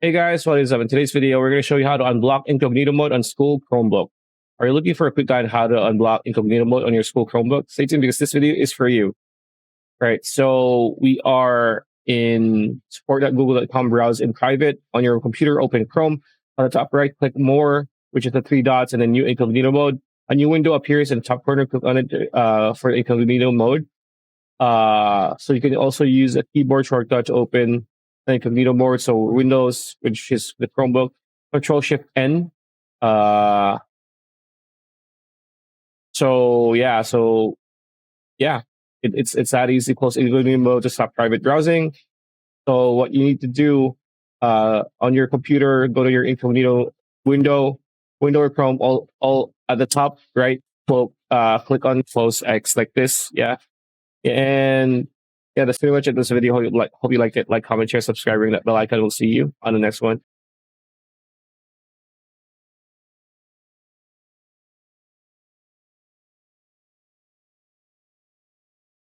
Hey guys, what is up? In today's video, we're going to show you how to unblock incognito mode on school Chromebook. Are you looking for a quick guide on how to unblock incognito mode on your school Chromebook? Stay tuned because this video is for you. Right, so we are in support.google.com, browse in private. On your computer, open Chrome. On the top right, click more, which is the three dots, and then new incognito mode. A new window appears in the top corner. Click on it for incognito mode. So you can also use a keyboard shortcut to open incognito mode. So Windows, which is the Chromebook, Control Shift N. So yeah, it's that easy. Close incognito mode to stop private browsing. So what you need to do on your computer, go to your incognito window or Chrome, all at the top right. Click on close X like this. Yeah. And yeah, that's pretty much it. This video. Hope you liked it. Like, comment, share, subscribe, ring that bell icon. We'll see you on the next one.